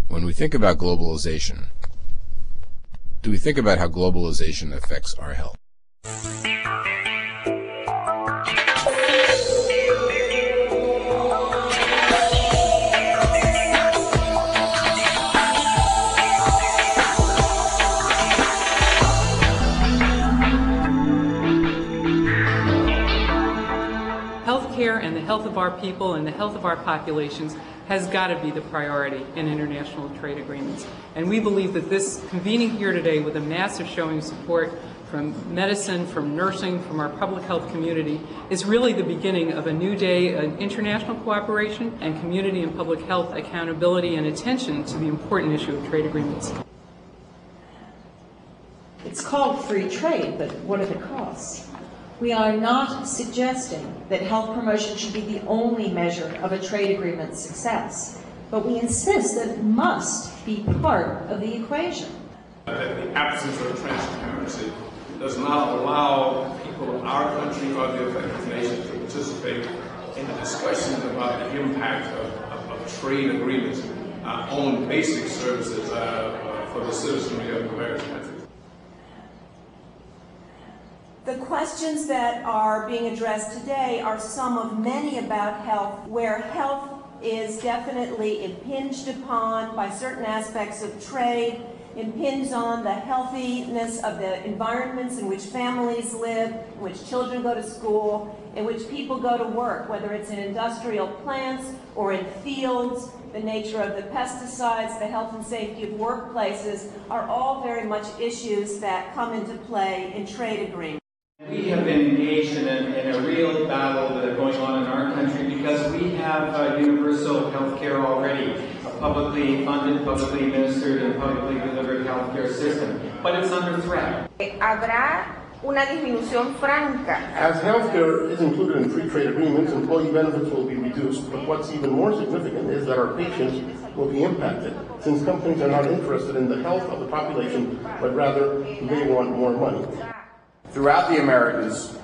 When we think about globalization, do we think about how globalization affects our health? Healthcare and the health of our people and the health of our populations has got to be the priority in international trade agreements. And we believe that this convening here today with a massive showing of support from medicine, from nursing, from our public health community is really the beginning of a new day of international cooperation and community and public health accountability and attention to the important issue of trade agreements. It's called free trade, but what are the costs? We are not suggesting that health promotion should be the only measure of a trade agreement's success, but we insist that it must be part of the equation. The absence of transparency does not allow people in our country or the affected nations to participate in the discussions about the impact of trade agreements on basic services for the citizenry of American countries. The questions that are being addressed today are some of many about health, where health is definitely impinged upon by certain aspects of trade, impinges on the healthiness of the environments in which families live, in which children go to school, in which people go to work, whether it's in industrial plants or in fields. The nature of the pesticides, the health and safety of workplaces are all very much issues that come into play in trade agreements. We have been engaged in a real battle that is going on in our country because we have universal health care already, a publicly funded, publicly administered, and publicly delivered health care system. But it's under threat. Habrá una disminución franca. As health care is included in free trade agreements, employee benefits will be reduced. But what's even more significant is that our patients will be impacted, since companies are not interested in the health of the population, but rather they want more money. Throughout the Americas,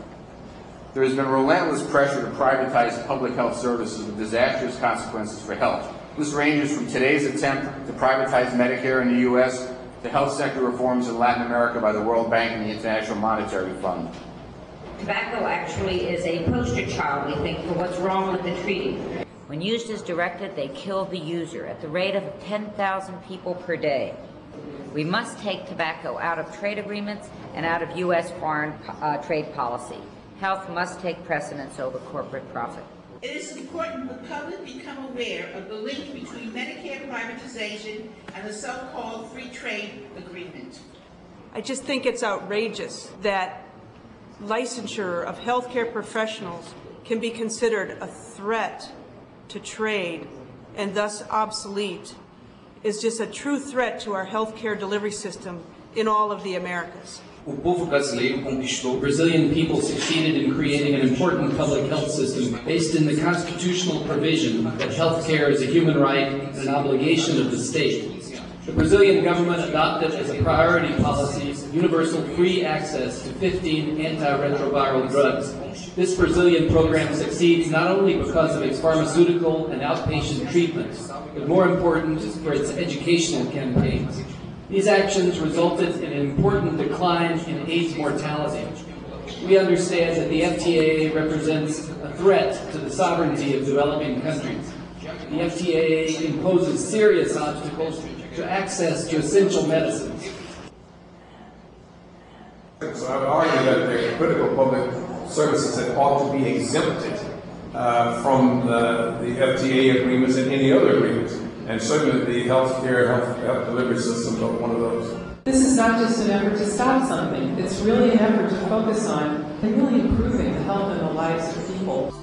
there has been relentless pressure to privatize public health services with disastrous consequences for health. This ranges from today's attempt to privatize Medicare in the U.S. to health sector reforms in Latin America by the World Bank and the International Monetary Fund. Tobacco actually is a poster child, we think, for what's wrong with the treaty. When used as directed, they kill the user at the rate of 10,000 people per day. We must take tobacco out of trade agreements and out of U.S. foreign trade policy. Health must take precedence over corporate profit. It is important the public become aware of the link between Medicare privatization and the so-called free trade agreement. I just think it's outrageous that licensure of healthcare professionals can be considered a threat to trade and thus obsolete. Is just a true threat to our healthcare delivery system in all of the Americas. O povo brasileiro conquistou. Brazilian people succeeded in creating an important public health system based in the constitutional provision that health care is a human right and an obligation of the state. The Brazilian government adopted as a priority policy universal free access to 15 antiretroviral drugs. This Brazilian program succeeds not only because of its pharmaceutical and outpatient treatments, but more important for its educational campaigns. These actions resulted in an important decline in AIDS mortality. We understand that the FTAA represents a threat to the sovereignty of developing countries. The FTAA imposes serious obstacles to access to essential medicines. So I would argue that there are critical public services that ought to be exempted from the FTAA agreements and any other agreements. And certainly the health delivery systems are one of those. This is not just an effort to stop something. It's really an effort to focus on and really improving the health and the lives of people.